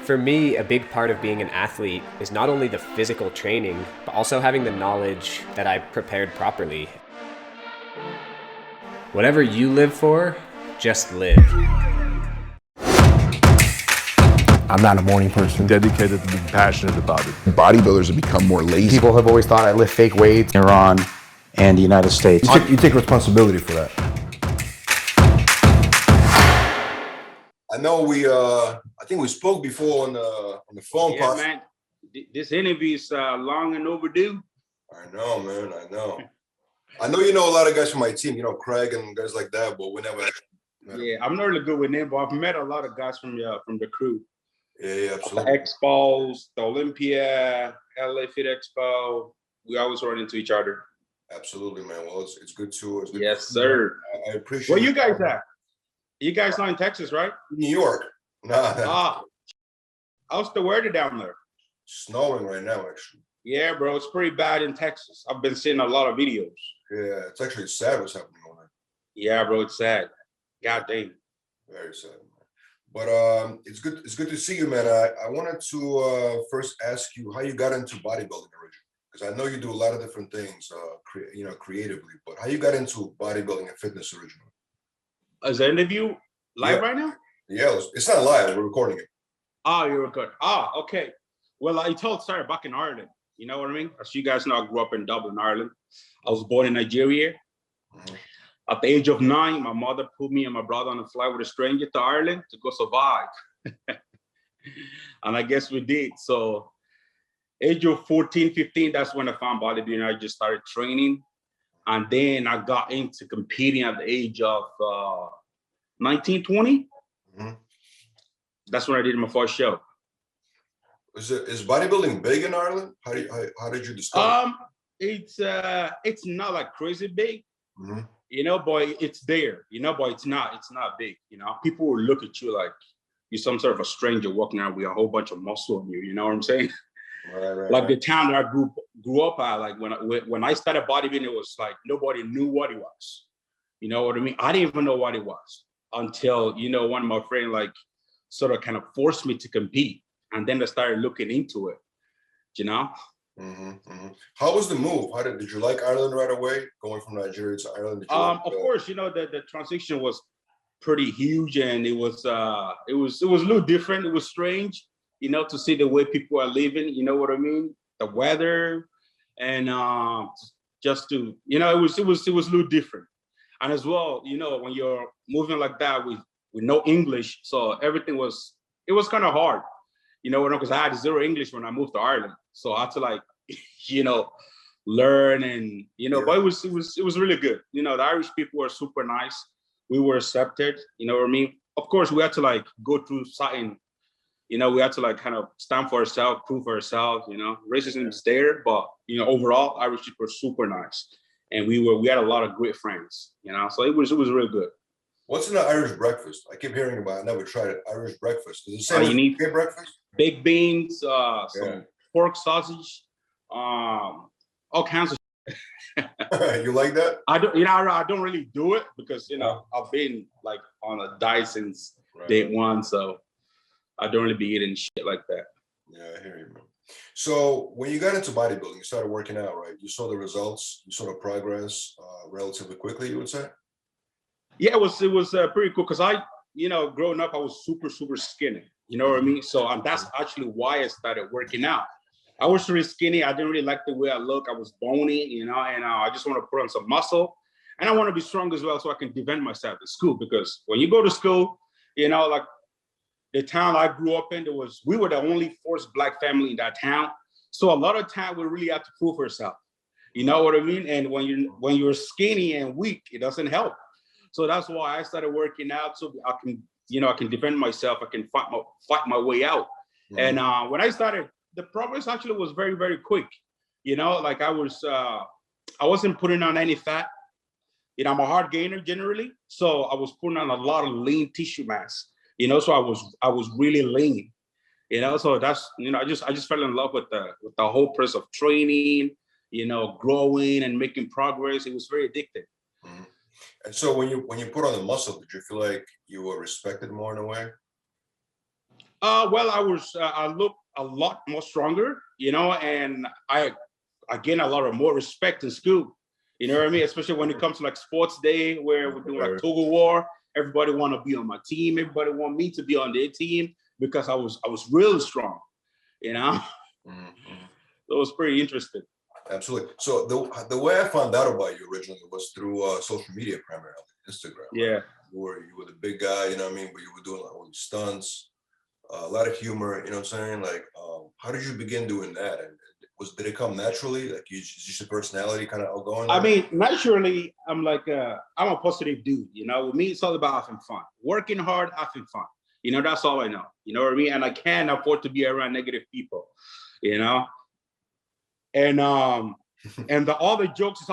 For me, a big part of being an athlete is not only the physical training, but also having the knowledge that I prepared properly. Whatever you live for, just live. I'm not a morning person. Dedicated to being passionate about it. Bodybuilders have become more lazy. People have always thought I lift fake weights. Iran and the United States. You take responsibility for that. I know I think we spoke before on the phone. Yeah, man. This interview is long and overdue. I know, man. I know. I know you know a lot of guys from my team. You know Craig and guys like that, but we never. Yeah, I'm not really good with them, but I've met a lot of guys from the crew. Yeah, absolutely. The Expos, the Olympia, LA Fit Expo. We always run into each other. Absolutely, man. Well, it's good too. It's good yes, sir. I appreciate. Where you guys at? You guys not in Texas, right? New York. Nah. How's the weather down there? Snowing right now, actually. Yeah, bro. It's pretty bad in Texas. I've been seeing a lot of videos. Yeah, it's actually sad what's happening on there. Yeah, bro. It's sad. God damn. Very sad. But it's good to see you, man. I wanted to first ask you how you got into bodybuilding originally, because I know you do a lot of different things, creatively. But how you got into bodybuilding and fitness originally? Is the interview live right now? Yeah, it's not live. We're recording it. Oh, you're recording. Okay. Well, I started back in Ireland. You know what I mean? As you guys know, I grew up in Dublin, Ireland. I was born in Nigeria. Mm-hmm. At the age of 9, my mother put me and my brother on a flight with a stranger to Ireland to go survive. And I guess we did. So age of 14, 15, that's when I found bodybuilding. I just started training. And then I got into competing at the age of 19, 20. Mm-hmm. That's when I did my first show. Is bodybuilding big in Ireland? How did you discover it's not like crazy big. Mm-hmm. You know, boy, it's there. You know, boy, it's not big. You know, people will look at you like you're some sort of a stranger walking around with a whole bunch of muscle on you. You know what I'm saying? Right. The town that I grew up at, like when I started bodybuilding, it was like nobody knew what it was. You know what I mean? I didn't even know what it was until, you know, one of my friends like sort of kind of forced me to compete. And then I started looking into it, you know? Mm-hmm, mm-hmm. How was the move? Did you like Ireland right away? Going from Nigeria to Ireland? Of course, you know, the transition was pretty huge, and it was a little different. It was strange, you know, to see the way people are living. You know what I mean? The weather, and just to, you know, it was a little different. And as well, you know, when you're moving like that with no English, so everything was kind of hard. You know, because I had zero English when I moved to Ireland, so I had to like, you know, learn and you know. Yeah. But it was really good. You know, the Irish people were super nice. We were accepted. You know what I mean? Of course, we had to like go through something. You know, we had to like kind of stand for ourselves, prove for ourselves. You know, racism is there, but you know, overall, Irish people were super nice, and we had a lot of great friends. You know, so it was real good. What's in the Irish breakfast? I keep hearing about it. I never tried it. Irish breakfast. Is it the same you need breakfast? Baked beans, some pork sausage, all kinds of You like that? I don't really do it because, you know, I've been like on a diet since day one. So I don't really be eating shit like that. Yeah, I hear you, man. So when you got into bodybuilding, you started working out, right? You saw the results, you saw the progress relatively quickly, you would say? Yeah, it was pretty cool because I, you know, growing up, I was super, super skinny. You know what I mean? So that's actually why I started working out. I was really skinny. I didn't really like the way I look. I was bony, you know, and I just want to put on some muscle. And I want to be strong as well so I can defend myself at school. Because when you go to school, you know, like the town I grew up in, we were the only first Black family in that town. So a lot of time we really have to prove ourselves. You know what I mean? And when you're skinny and weak, it doesn't help. So that's why I started working out so I can, you know, I can defend myself. I can fight my way out. Mm-hmm. And when I started, the progress actually was very, very quick. You know, like I wasn't putting on any fat. You know, I'm a hard gainer generally, so I was putting on a lot of lean tissue mass. You know, so I was really lean. You know, so that's, you know, I just fell in love with the whole process of training. You know, growing and making progress. It was very addictive. Mm-hmm. And so when you put on the muscle, did you feel like you were respected more in a way? Well, I look a lot more stronger, and I gain a lot of more respect in school. You know what I mean? Especially when it comes to like sports day where we're doing like tug of war. Everybody want to be on my team. Everybody want me to be on their team because I was really strong, you know? So it was pretty interesting. Absolutely. So the way I found out about you originally was through social media, primarily Instagram. Yeah. Right? You were the big guy, you know what I mean? But you were doing like all these stunts, a lot of humor, you know what I'm saying? Like, how did you begin doing that? And did it come naturally? Like, is just your personality kind of outgoing? I mean, naturally, I'm I'm a positive dude. With me, it's all about having fun, working hard, having fun. That's all I know. You know what I mean? And I can't afford to be around negative people. And all the jokes is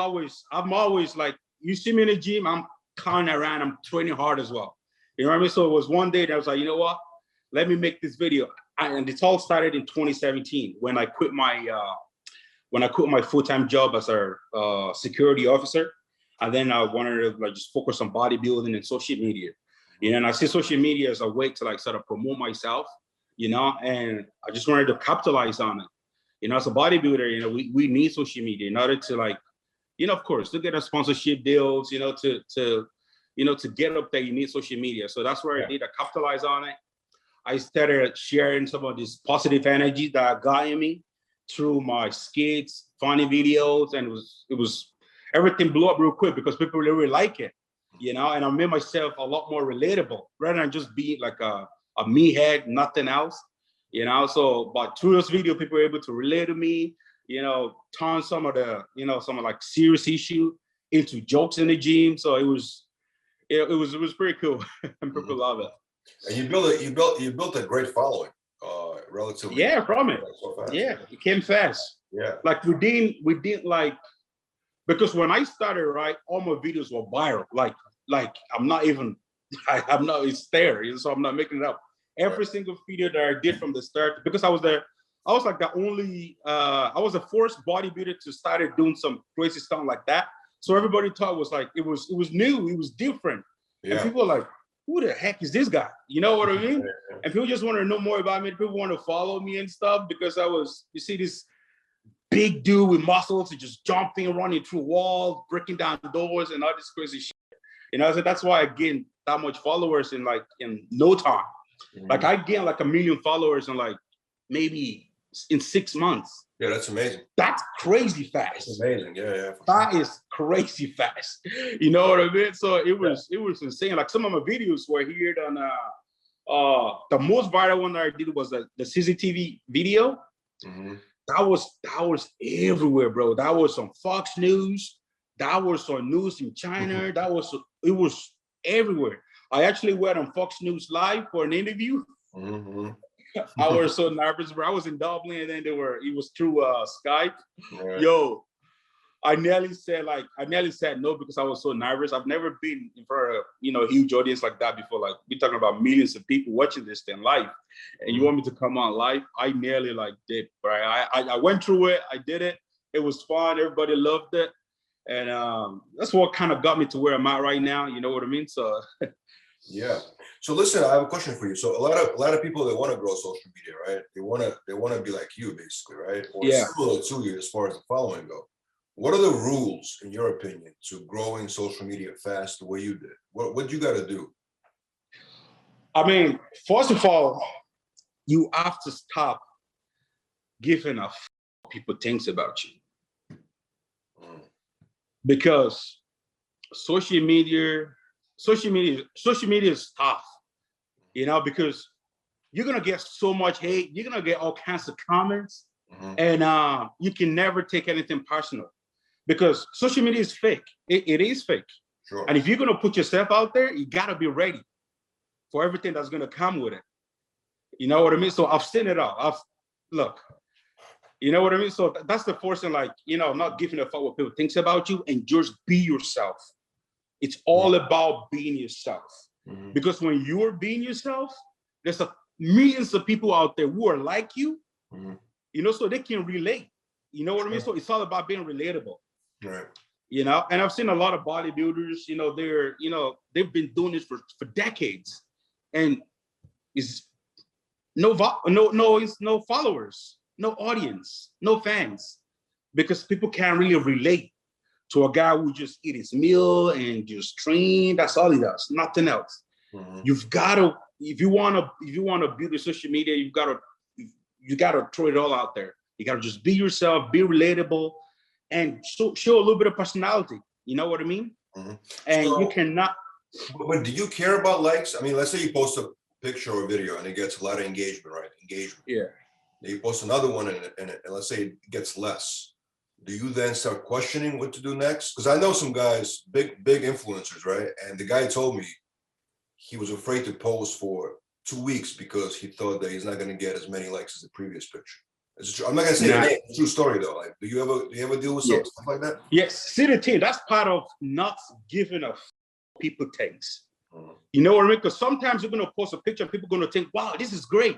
I'm always like, you see me in the gym, I'm counting around, I'm training hard as well. You know what I mean? So it was one day that I was like, you know what? Let me make this video. And it all started in 2017 when I quit my full-time job as a security officer. And then I wanted to just focus on bodybuilding and social media. And I see social media as a way to sort of promote myself, and I just wanted to capitalize on it. As a bodybuilder, we need social media in order to of course, to get a sponsorship deals, to get up there, you need social media. So that's where I did. I capitalize on it. I started sharing some of this positive energy that got in me through my skits, funny videos, and it was everything blew up real quick because people really like it, and I made myself a lot more relatable rather than just being like a meathead, nothing else, So, but through this video, people were able to relate to me, turn some of the, some of like serious issue into jokes in the gym. So it was pretty cool, and people love it. And you built a great following, relatively. Yeah, from it. So fast. Yeah, it came fast. Yeah. Like we didn't because when I started, right, all my videos were viral. Like I'm not even, it's there, so I'm not making it up. Every single video that I did from the start, because I was the first bodybuilder to start doing some crazy stuff like that. So everybody thought it was new, it was different. Yeah. And people were like, who the heck is this guy? You know what I mean? And people just want to know more about me. People want to follow me and stuff because you see this big dude with muscles and just jumping, running through walls, breaking down doors and all this crazy shit. So that's why I gained that much followers in no time. Mm-hmm. I gained 1 million followers in maybe in 6 months. Yeah, that's amazing. That's crazy fast. That's amazing. Yeah. That is crazy fast. You know what I mean? So it was insane. Some of my videos were here on the most viral one that I did was the CCTV video. Mm-hmm. That was everywhere, bro. That was on Fox News. That was on news in China. Mm-hmm. It was everywhere. I actually went on Fox News Live for an interview. Mm-hmm. I was so nervous, bro. I was in Dublin, and then it was through Skype. Right. Yo, I nearly said no because I was so nervous. I've never been in front of a huge audience like that before. We're talking about millions of people watching this thing live, and you want me to come on live? I nearly did, right? I went through it. I did it. It was fun. Everybody loved it, and that's what kind of got me to where I'm at right now. You know what I mean? So. Yeah. So listen, I have a question for you. So a lot of people that want to grow social media, right? They want to be like you, basically, right? Or similar to you as far as the following go. What are the rules, in your opinion, to growing social media fast the way you did? What you got to do? I mean, first of all, you have to stop giving a f what people think about you, because social media is tough, because you're gonna get so much hate, you're gonna get all kinds of comments, and you can never take anything personal because social media is fake. It is fake. Sure. And if you're gonna put yourself out there, you gotta be ready for everything that's gonna come with it. You know what I mean? So I've seen it all. Look, you know what I mean? So that's the first thing, not giving a fuck what people think about you and just be yourself. It's all about being yourself. Mm-hmm. Because when you're being yourself, there's millions of people out there who are like you, so they can relate. You know what I mean? So it's all about being relatable. Right. And I've seen a lot of bodybuilders, they've been doing this for decades. And no followers, no audience, no fans, because people can't really relate to a guy who just eat his meal and just train. That's all he does, nothing else. You've got to, if you want to build your social media, you got to throw it all out there. You got to just be yourself, be relatable, and show a little bit of personality. You know what I mean? And So, you cannot. But do you care about likes? I mean, let's say you post a picture or video and it gets a lot of engagement, right? Engagement. Yeah. Then you post another one and let's say it gets less. Do you then start questioning what to do next? Because I know some guys, big influencers, right? And the guy told me he was afraid to post for 2 weeks because he thought that he's not going to get as many likes as the previous picture. It's true. I'm not going to say the name. It's a true story though. Like, do you ever deal with stuff like that? Yes. See the thing. That's part of not giving a people takes. You know what I mean? Because sometimes you're gonna post a picture and people are gonna think, wow, this is great.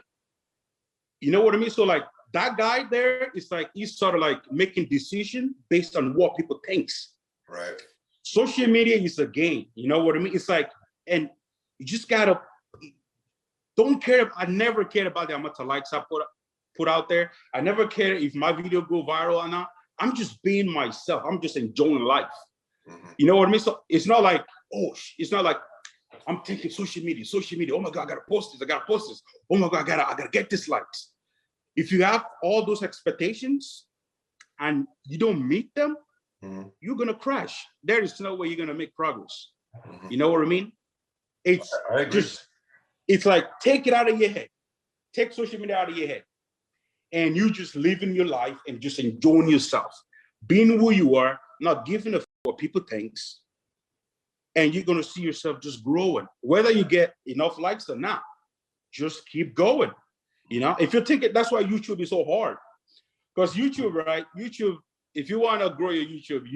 You know what I mean? So like that guy there is like, he's sort of like making decision based on what people thinks. Right. Social media is a game. You know what I mean? It's like, and you just gotta, don't care. I never cared about the amount of likes I put out there. I never cared if my video go viral or not. I'm just being myself. I'm just enjoying life. You know what I mean? So it's not like, it's not like I'm taking social media. Oh my God, I gotta post this. Oh my God, I gotta get this likes. If you have all those expectations and you don't meet them, you're gonna crash. There is no way you're gonna make progress. You know what I mean? It's it's like, take it out of your head. Take social media out of your head. And you just living your life and just enjoying yourself. Being who you are, not giving a what people thinks, and you're going to see yourself just growing, whether you get enough likes or not. Just keep going. You know, if you think it, that's why YouTube is so hard, because YouTube, right? YouTube, if you want to grow your YouTube,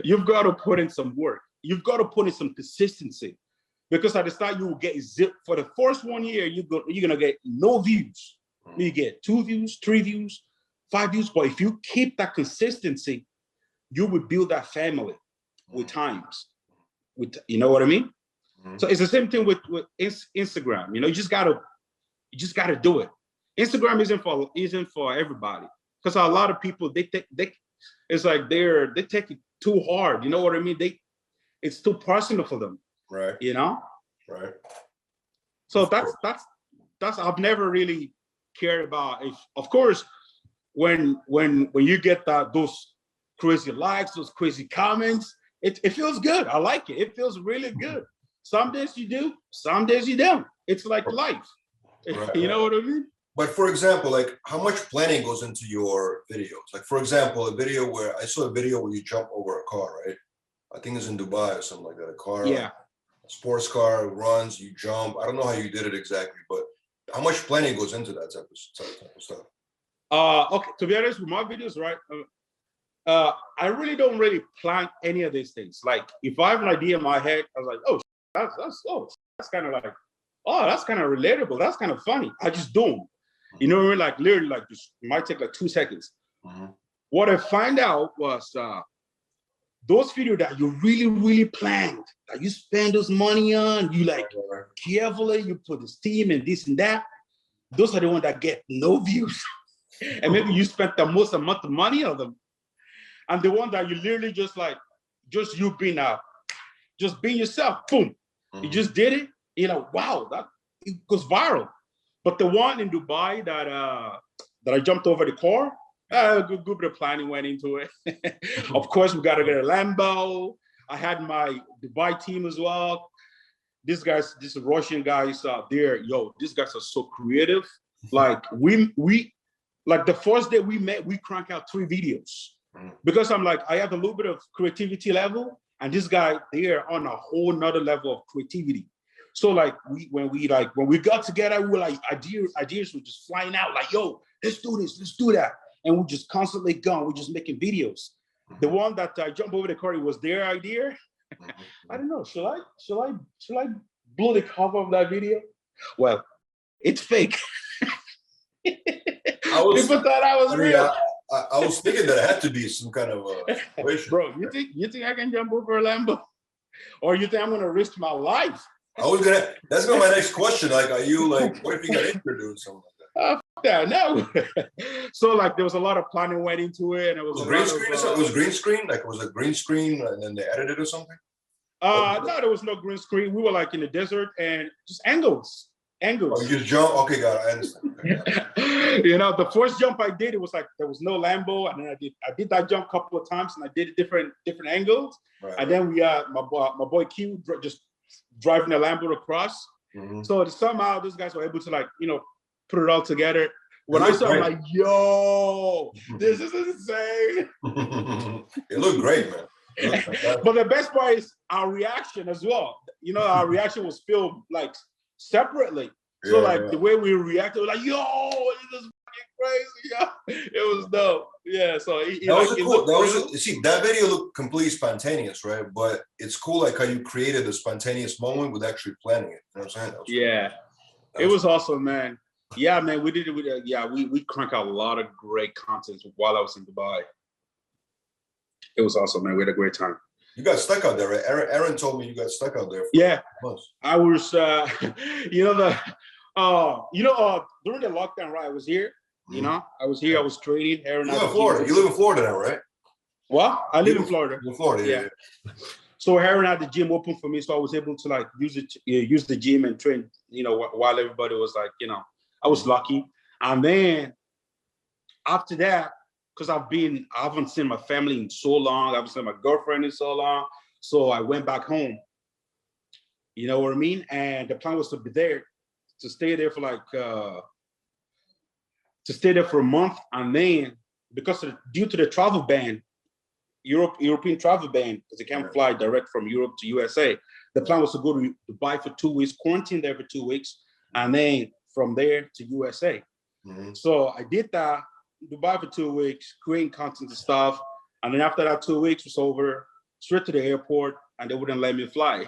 you've got to put in some work. You've got to put in some consistency, because at the start you will get zip for the first 1 year. You're gonna get no views. You get 2 views, 3 views, 5 views. But if you keep that consistency, you will build that family with times. You know what I mean? So it's the same thing with Instagram. You know, you just gotta do it. Instagram isn't for everybody, because a lot of people it's like they take it too hard. You know what I mean? It's too personal for them. Right. You know? Right. So that's I've never really cared about. Of course, when you get those crazy likes, those crazy comments, it feels good. I like it. It feels really good. Some days you do, some days you don't. It's like life. Right. You know what I mean? But for example, like, how much planning goes into your videos? Like, for example, I saw a video where you jump over a car, right? I think it's in Dubai or something like that. A car, Yeah. a sports car runs, you jump. I don't know how you did it exactly, but how much planning goes into that type of stuff? Okay, to be honest, with my videos, right? I really don't plan any of these things. Like, if I have an idea in my head, I was like, that's kind of like, that's kind of relatable. That's kind of funny. I just do them. You know what I mean? Like, literally, like, just it might take like 2 seconds. What I find out was those videos that you really, really planned, that you spend those money on, you like carefully, you put this team and this and that. Those are the ones that get no views. And maybe you spent the most amount of money on them. And the one that you literally just you being yourself, boom. You just did it. You know, wow, it goes viral. But the one in Dubai that I jumped over the car, a good bit of planning went into it. Of course, we got to get a Lambo. I had my Dubai team as well. These Russian guys out there, these guys are so creative. Like, we like the first day we met, we crank out 3 videos. Because I'm like, I have a little bit of creativity level, and this guy, they're on a whole nother level of creativity. So like when we got together, we were like, ideas were just flying out, like, yo, let's do this, let's do that. And we're just constantly going, we're just making videos. The one that I jumped over the car, it was their idea. I don't know, should I blow the cover of that video? Well, it's fake. People thought I was real. I was thinking that it had to be some kind of situation. Bro, you think I can jump over a Lambo? Or you think I'm gonna risk my life That's gonna be my next question. Like, are you like, what if you got injured doing something like that? Yeah, no. So like there was a lot of planning went into it, and it was a green lot screen. of, It was green screen. Like, was it green screen and then they edited or something? no, there was no green screen. We were like in the desert and just angles. Oh, you just jump. Okay, got it. I understand. Okay. You know, the first jump I did, it was like there was no Lambo, and then I did that jump a couple of times, and I did different angles, Right, and then we my boy Q just driving the Lambo across. Mhm. So somehow those guys were able to, like, you know, put it all together. When It I looked saw it, I'm great. like, yo, this is insane. It looked great, man. It looked fantastic. But the best part is our reaction as well. You know, our reaction was filmed like separately. So Yeah, like yeah. the way we reacted was like, yo, this is fucking crazy. Yeah. It was dope. Yeah. So That was cool. See, that video looked completely spontaneous, right? But it's cool, like how you created the spontaneous moment with actually planning it. You know what I'm saying? That was Yeah. cool. It was awesome, man. Yeah, man. We did it with we crank out a lot of great content while I was in Dubai. It was awesome, man. We had a great time. You got stuck out there, right? Aaron told me you got stuck out there. Yeah. Months. I was you know, during the lockdown, right? I was here. You know, I was here, I was training. Aaron, You live in Florida. You live in Florida now, right? What? I live in Florida. In Florida, yeah. So Aaron had the gym open for me, so I was able to like use the gym and train, you know, while everybody was like, you know, I was lucky. And then after that, because I haven't seen my family in so long, I haven't seen my girlfriend in so long. So I went back home. You know what I mean? And the plan was to be there, to stay there for like a month. And then due to the travel ban, European travel ban, because they can't fly direct from Europe to USA. The plan was to go to Dubai for 2 weeks, quarantine there for 2 weeks, and then from there to USA. Mhm. So I did that, Dubai for 2 weeks, creating content and stuff. And then after that 2 weeks was over, straight to the airport, and they wouldn't let me fly.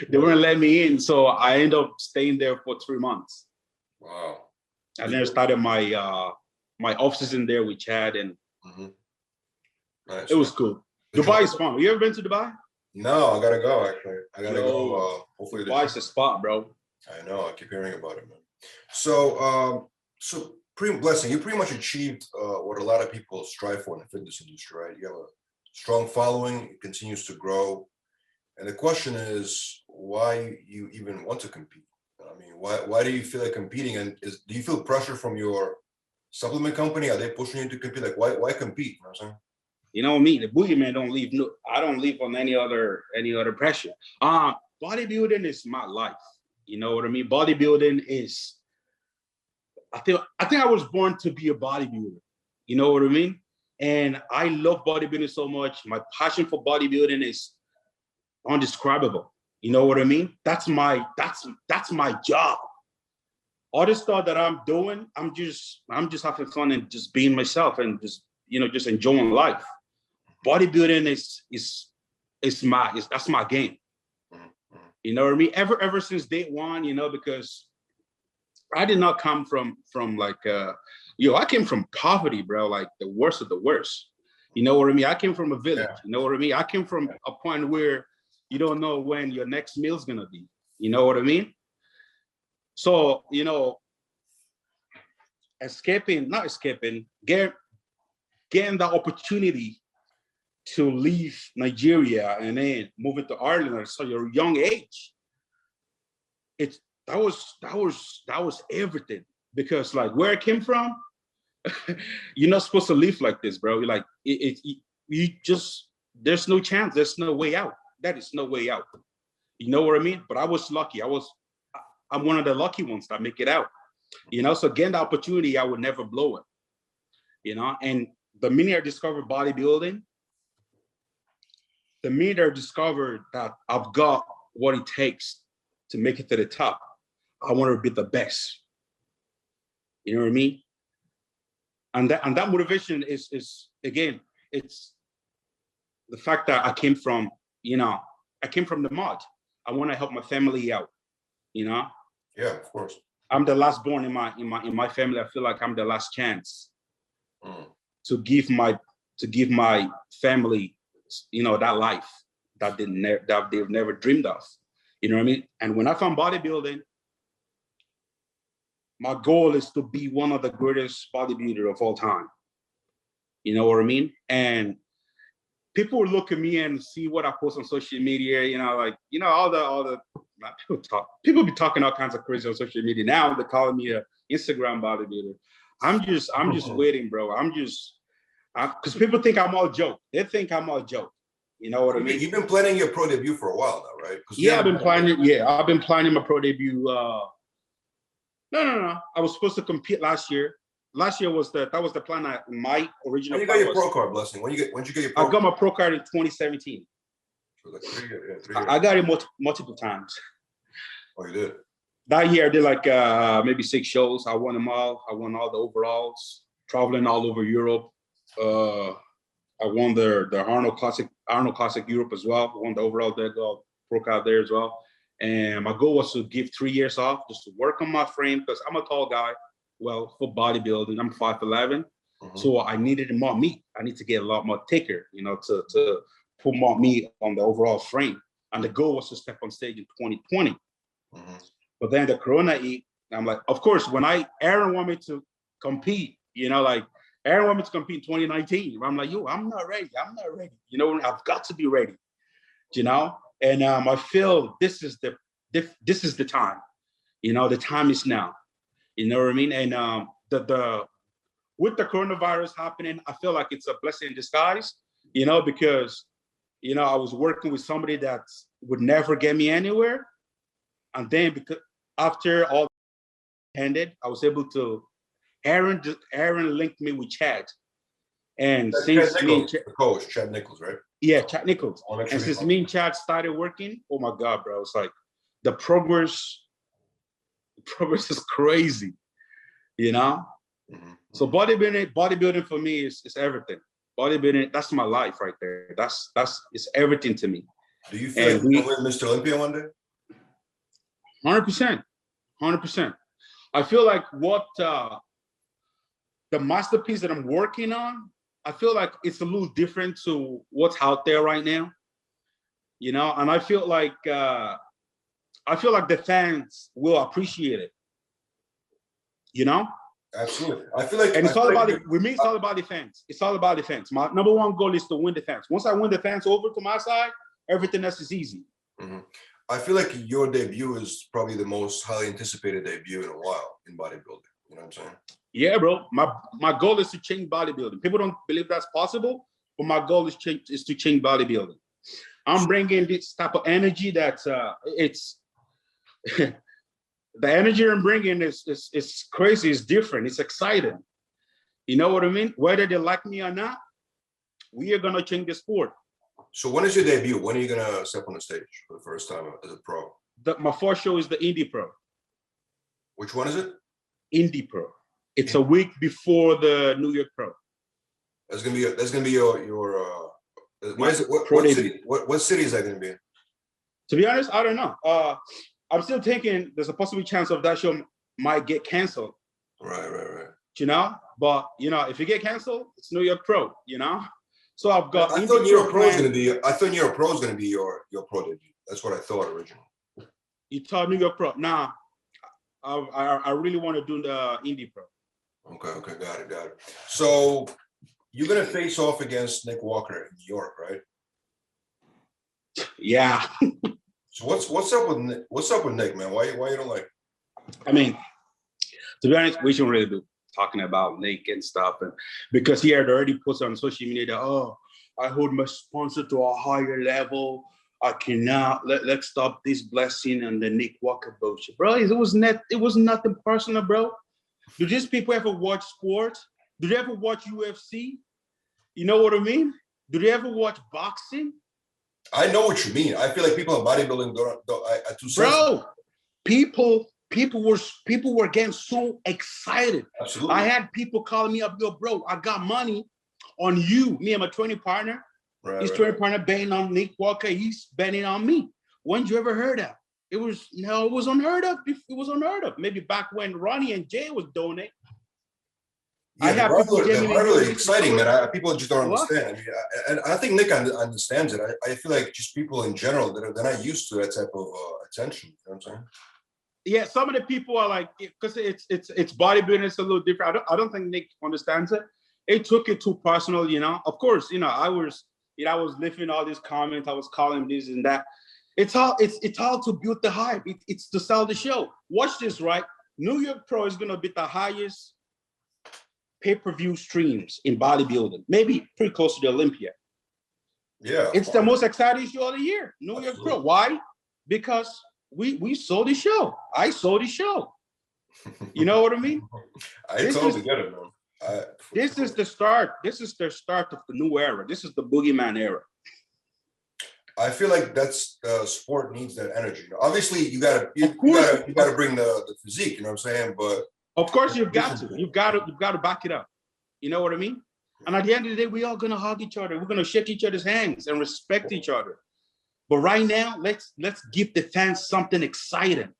They wouldn't let me in. So I ended up staying there for 3 months. Wow. And then I started my my offices in there with Chad, and Nice. it was cool. Dubai is fun. You ever been to Dubai? No, I gotta go. Actually, I gotta go. Hopefully, Dubai's the spot, bro. I know. I keep hearing about it, man. So, Blessing, you pretty much achieved what a lot of people strive for in the fitness industry, right? You have a strong following. It continues to grow, and the question is, why you even want to compete? I mean, why do you feel like competing? And do you feel pressure from your supplement company? Are they pushing you to compete? Like, why compete? You know what I'm saying? You know me, the boogeyman don't leave. No, I don't leave on any other pressure. Bodybuilding is my life. You know what I mean? Bodybuilding is. I think I was born to be a bodybuilder. You know what I mean? And I love bodybuilding so much. My passion for bodybuilding is undescribable. You know what I mean? That's my job. All the stuff that I'm doing, I'm just having fun and just being myself and just, you know, just enjoying life. Bodybuilding that's my game. You know what I mean? Ever since day one, you know, because I did not come from like I came from poverty, bro, like the worst of the worst. You know what I mean? I came from a village. Yeah. You know what I mean? I came from a point where you don't know when your next meal's gonna be. You know what I mean? So, you know, getting the opportunity to leave Nigeria and then moving to Ireland at such a young age, that was everything. Because like where I came from, you're not supposed to live like this, bro. You're like there's no chance, there's no way out. That is no way out. You know what I mean? But I was lucky. I'm one of the lucky ones that make it out. You know, so getting the opportunity, I would never blow it. You know, and the minute I discovered bodybuilding, the minute I discovered that I've got what it takes to make it to the top, I want to be the best. You know what I mean? And that motivation is again, it's the fact that I came from the mud. I want to help my family out. You know? Yeah, of course. I'm the last born in my family. I feel like I'm the last chance to give my family, you know, that life that they've never dreamed of. You know what I mean? And when I found bodybuilding, my goal is to be one of the greatest bodybuilder of all time. You know what I mean? And people would look at me and see what I post on social media, you know, like, you know, all the people be talking all kinds of crazy on social media. Now they're calling me a Instagram bodybuilder. I'm just waiting, bro. Because people think I'm all joke. They think I'm all joke. You know what I mean? You've been planning your pro debut for a while now, right? Yeah, I've been planning my pro debut. No. I was supposed to compete last year. Last year was the plan. My original. When you got your pro card, Blessing? When you get your pro? I got my pro card in 2017. So like 3 years. 3 years. I got it multiple times. Oh, you did? That year I did like maybe 6 shows. I won them all. I won all the overalls. Traveling all over Europe. I won the Arnold Classic Europe as well. I won the overall there, pro card there as well. And my goal was to give 3 years off just to work on my frame because I'm a tall guy. Well, for bodybuilding, I'm 5'11", so I needed more meat. I need to get a lot more thicker, you know, to put more meat on the overall frame. And the goal was to step on stage in 2020. But then the Corona hit, I'm like, of course, when Aaron wanted me to compete, you know, like Aaron wanted me to compete in 2019. I'm like, yo, I'm not ready. You know, I've got to be ready, you know. And I feel this is the time, you know, the time is now. You know what I mean? And with the coronavirus happening, I feel like it's a blessing in disguise, you know, because, you know, I was working with somebody that would never get me anywhere. And then because after all ended, I was able to, Aaron linked me with Chad. And That's since Chad Nichols, the coach, Chad Nichols, right? Yeah, Chad Nichols. And since me and Chad started working, oh my God, bro, it's like the progress is crazy, you know. So bodybuilding for me is everything. Bodybuilding, that's my life right there. That's it's everything to me. Do you feel like you will win Mr. Olympia one day? 100%. I feel like what the masterpiece that I'm working on, I feel like it's a little different to what's out there right now, you know. And I feel like the fans will appreciate it, you know. Absolutely. I feel like, and it's all about it. With me, it's all about the fans. It's all about the fans. My number one goal is to win the fans. Once I win the fans over to my side, everything else is easy. I feel like your debut is probably the most highly anticipated debut in a while in bodybuilding. You know what I'm saying? Yeah, bro. My goal is to change bodybuilding. People don't believe that's possible, but my goal is to change bodybuilding. I'm bringing this type of energy that it's the energy I'm bringing is crazy. It's different. It's exciting. You know what I mean? Whether they like me or not, we are gonna change the sport. So when is your debut? When are you gonna step on the stage for the first time as a pro? My first show is the Indy Pro. Which one is it? Indy Pro. It's a week before the New York Pro. That's gonna be your what is it? What city is that gonna be in? To be honest, I don't know. I'm still thinking there's a possible chance of that show might get canceled. Right. You know, but you know, if you get canceled, it's New York Pro. You know, so I've got. I thought New York Pro is gonna be. I thought New York Pro is gonna be your pro debut. That's what I thought originally. You thought New York Pro? Nah, I really want to do the Indy Pro. Okay, got it. So you're gonna face off against Nick Walker in New York, right? Yeah. So what's up with Nick? What's up with Nick, man? Why you don't like him? I mean, to be honest, we shouldn't really be talking about Nick and stuff, and because he had already posted on social media that, I hold my sponsor to a higher level. I cannot let's stop this Blessing and the Nick Walker bullshit, bro. It was nothing personal, bro. Do these people ever watch sports? Do they ever watch UFC? You know what I mean? Do they ever watch boxing? I know what you mean. I feel like people in bodybuilding are too sensitive. Bro, people were getting so excited. Absolutely. I had people calling me up, yo, bro, I got money on you. Me and my training partner. His training partner betting on Nick Walker. He's betting on me. When did you ever heard that? It was unheard of. It was unheard of. Maybe back when Ronnie and Jay was doing it. Yeah, have people the genuinely rivalry is doing exciting, it. man. People just don't What? understand. I mean, and I think Nick understands it. I feel like just people in general they're not used to that type of attention. You know what I'm saying? Yeah, some of the people are like, because it's bodybuilding, it's a little different. I don't think Nick understands it. It took it too personal, you know. Of course, you know, I was lifting all these comments, I was calling this and that. It's all to build the hype. It's to sell the show. Watch this, right? New York Pro is gonna be the highest pay-per-view streams in bodybuilding, maybe pretty close to the Olympia. Yeah, It's the most exciting show of the year, New York Pro. Why? Because we sold the show. I sold the show. You know what I mean? I totally get it, man. This is the start. This is the start of the new era. This is the boogeyman era. I feel like that's sport needs that energy. Obviously, you gotta bring the physique. You know what I'm saying? But of course, you've got to back it up. You know what I mean? And at the end of the day, we all gonna hug each other. We're gonna shake each other's hands and respect each other. But right now, let's give the fans something exciting.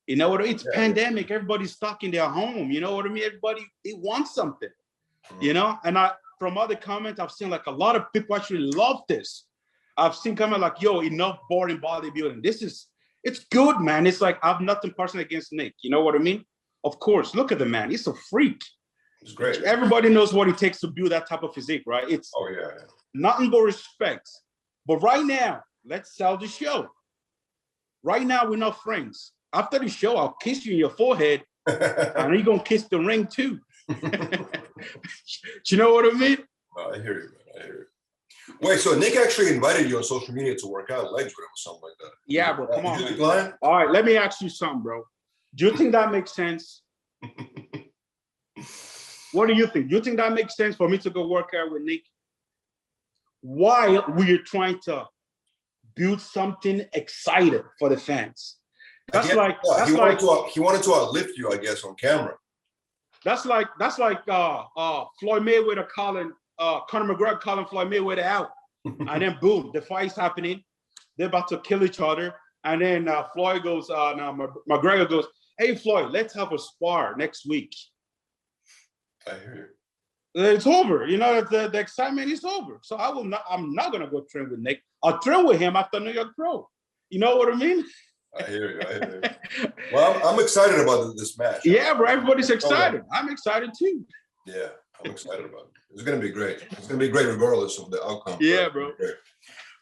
You know what I mean? It's pandemic. Everybody's stuck in their home. You know what I mean? Everybody, they want something. You know? And from other comments, I've seen like a lot of people actually love this. I've seen comment like, yo, enough boring bodybuilding. It's good, man. It's like, I have nothing personal against Nick. You know what I mean? Of course, look at the man. He's a freak. It's great. Everybody knows what it takes to build that type of physique, right? It's nothing but respect. But right now, let's sell the show. Right now, we're not friends. After the show, I'll kiss you in your forehead, and you're going to kiss the ring too. You know what I mean? I hear you, man. I hear you. Wait, so Nick actually invited you on social media to work out legs with him or something like that? Yeah, bro, come on, Did you decline? All right, let me ask you something, bro. Do you think that makes sense? What do you think? Do you think that makes sense for me to go work out with Nick? While we're trying to build something exciting for the fans. He wanted to outlift you, I guess, on camera. That's like Floyd Mayweather calling Conor McGregor calling Floyd Mayweather out, and then boom, the fight's happening. They're about to kill each other, and then Floyd goes, McGregor goes, "Hey Floyd, let's have a spar next week." I hear you. It's over. You know, the excitement is over. So I'm not gonna go train with Nick. I'll train with him after New York Pro. You know what I mean? I hear you. Well, I'm excited about this match. Yeah, bro. Everybody's excited. I'm excited too. Yeah, I'm excited about it. It's gonna be great. It's gonna be great regardless of the outcome. Yeah, bro.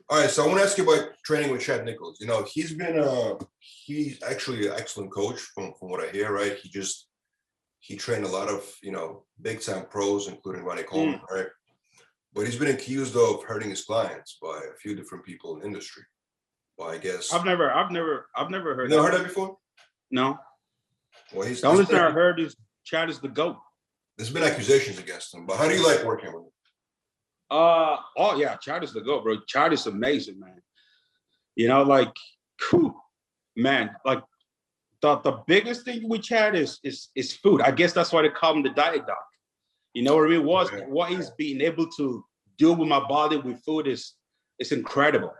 All right, so I want to ask you about training with Chad Nichols. You know, he's actually an excellent coach from what I hear, right? He trained a lot of, you know, big time pros, including Ronnie Coleman, right? But he's been accused of hurting his clients by a few different people in the industry. Well, I guess I've never heard. You never heard that before? No. Well, the only thing I heard is Chad is the GOAT. There's been accusations against him, but how do you like working with him? Oh yeah, Chad is the GOAT, bro. Chad is amazing, man. You know, like, man, like the biggest thing with Chad is food. I guess that's why they call him the diet doc. You know what I mean? What he's being able to do with my body with food is incredible.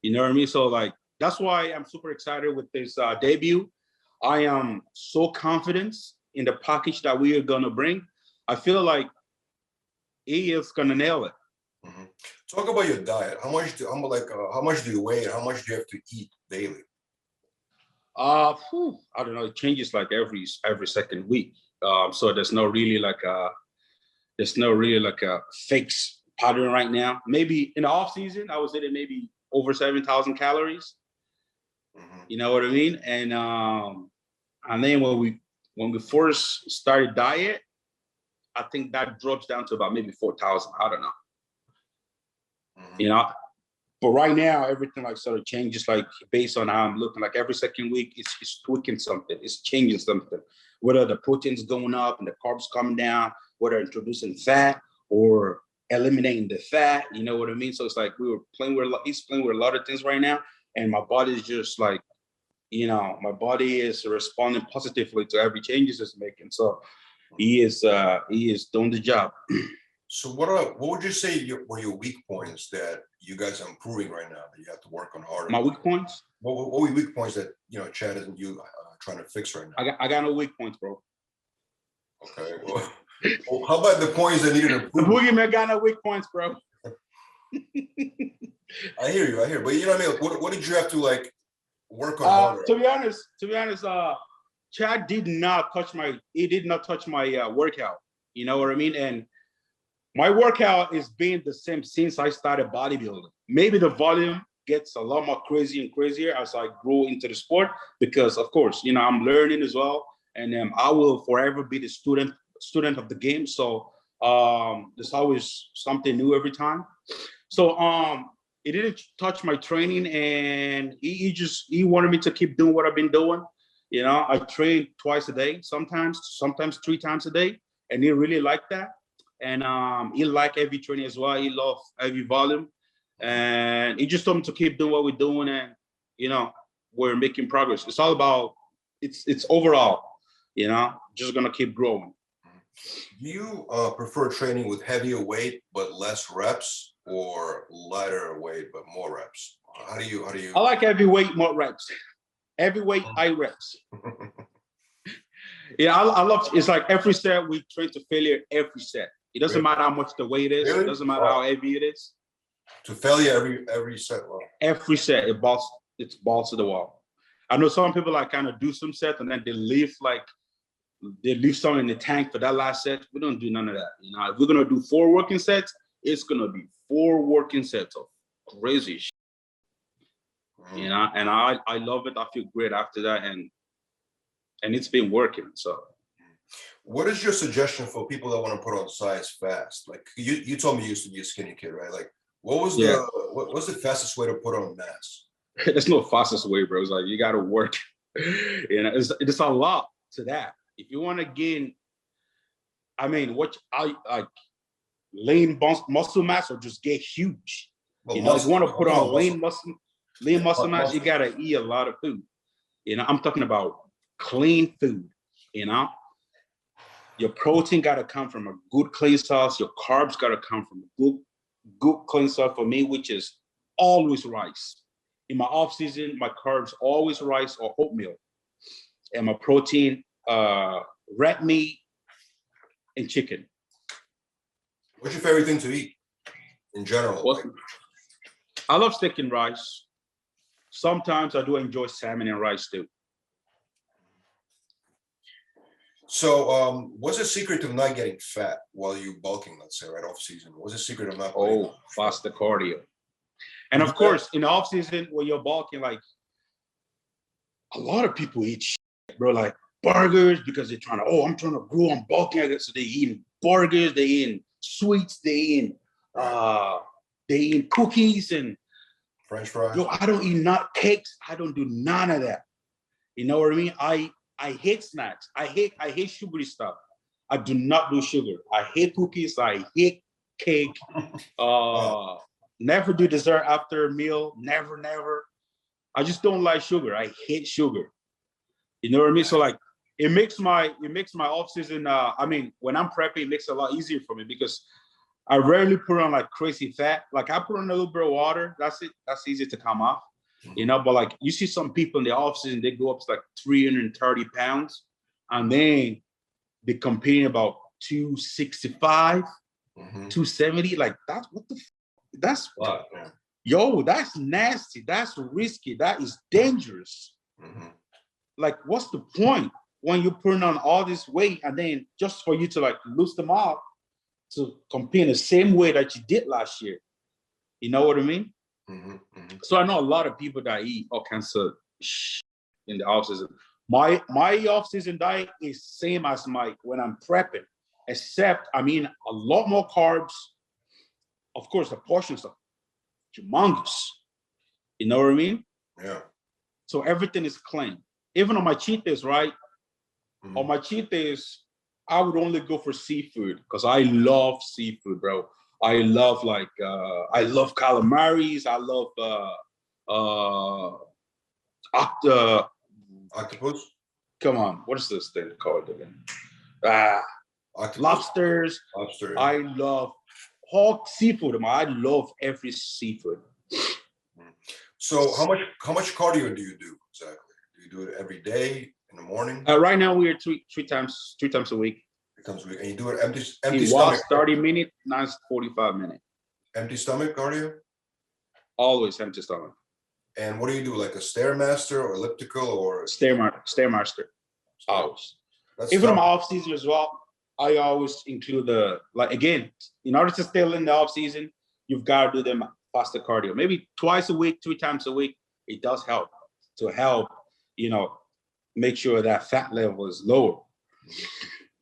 You know what I mean? So like that's why I'm super excited with this debut. I am so confident in the package that we are gonna bring. I feel like he is gonna nail it. Mm-hmm. Talk about your diet. How much do you weigh and how much do you have to eat daily? I don't know. It changes like every second week. So there's no really like a fixed pattern right now. Maybe in the off season, I was eating maybe over 7,000 calories. Mm-hmm. You know what I mean? And then when we first started diet, I think that drops down to about maybe 4,000. I don't know. Mm-hmm. You know, but right now everything like sort of changes like based on how I'm looking. Like every second week, it's tweaking something. It's changing something. Whether the protein's going up and the carbs coming down, whether introducing fat or eliminating the fat. You know what I mean? So it's like he's playing with a lot of things right now, and my body is just like, you know, my body is responding positively to every changes it's making. So he is doing the job. So what would you say were your weak points that you guys are improving right now that you have to work on harder? My weak points? What were your weak points that, you know, Chad and you trying to fix right now? I got no weak points, bro. Okay, well, Well, how about the points that needed The improvement? boogeyman got no weak points, bro. I hear you. But you know what I mean? What did you have to like work on harder? To be honest, Chad did not touch my workout. You know what I mean? And my workout is being the same since I started bodybuilding. Maybe the volume gets a lot more crazy and crazier as I grow into the sport, because of course, you know, I'm learning as well, and I will forever be the student of the game. So there's always something new every time. So it didn't touch my training, and he wanted me to keep doing what I've been doing. You know, I train twice a day, sometimes 3 times a day, and he really liked that. And he liked heavy training as well. He loved heavy volume, and he just told me to keep doing what we're doing, and you know, we're making progress. It's all about it's overall, you know, just gonna keep growing. Do you prefer training with heavier weight but less reps, or lighter weight but more reps? How do you? I like heavyweight, more reps. Heavyweight, high reps. Yeah, I love. It's like every set we train to failure. Every set. It doesn't matter how much the weight is. Really? It doesn't matter how heavy it is. To failure every set? Well, Every set, it's balls to the wall. I know some people like kind of do some sets and then they leave something in the tank for that last set. We don't do none of that. You know, if we're gonna do 4 working sets, it's gonna be 4 working sets of crazy shit. You know, and I love it. I feel great after that, and it's been working. So, what is your suggestion for people that want to put on size fast? Like you told me you used to be a skinny kid, right? Like what's the fastest way to put on mass? There's no fastest way, bro. It's like you got to work. You know, it's a lot to that. If you want to gain, I mean, what I like, lean muscle mass or just get huge. Well, you know, if you want to put on lean muscle mass, you gotta eat a lot of food. You know, I'm talking about clean food. You know, your protein gotta come from a good clean source. Your carbs gotta come from a good clean source. For me, which is always rice. In my off season, my carbs always rice or oatmeal, and my protein, red meat and chicken. What's your favorite thing to eat in general? I love steak and rice. Sometimes I do enjoy salmon and rice too. So, what's the secret of not getting fat while you're bulking, let's say, right off season? What's the secret of not? Faster cardio. And of course, in the off season, when you're bulking, like a lot of people eat shit, bro, like burgers, because they're trying to, I'm trying to grow, I'm bulking. So they eating burgers, they eating sweets, they eating cookies and French fries. Yo, I don't eat cakes. I don't do none of that. You know what I mean? I hate snacks. I hate sugary stuff. I do not do sugar. I hate cookies. I hate cake. Never do dessert after a meal. Never. I just don't like sugar. I hate sugar. You know what I mean? So like, it makes my off season. I mean, when I'm prepping, it makes it a lot easier for me because I rarely put on like crazy fat. Like I put on a little bit of water. That's it. That's easy to come off. You know, but like you see some people in the off season, they go up to like 330 pounds, and then they competing about 265, 270. Like that's what the. That's what. Yo, that's nasty. That's risky. That is dangerous. Like, what's the point when you're putting on all this weight and then just for you to like lose them off to compete in the same way that you did last year? You know what I mean? So I know a lot of people that eat all kinds of shit in the off season. My off season diet is same as my when I'm prepping, except I mean a lot more carbs. Of course, the portions are humongous. You know what I mean? Yeah. So everything is clean. Even on my cheat days, right? On my cheat days, I would only go for seafood because I love seafood, bro. I love I love calamaris. I love octopus. Come on, what is this thing called again? Lobsters. Lobster. I love all seafood. I love every seafood. So how much cardio do you do exactly? Do you do it every day in the morning? Right now we are three times a week. Becomes weak. And you do it empty He stomach. walks 30 minutes, now it's 45 minutes. Empty stomach cardio? Always empty stomach. And what do you do? Like a Stairmaster or elliptical or Stairmaster. Always. That's Even in my tough. off season as well, I always include again, in order to stay in the off season, you've got to do them faster cardio. Maybe twice a week, 3 times a week. It does help make sure that fat level is lower.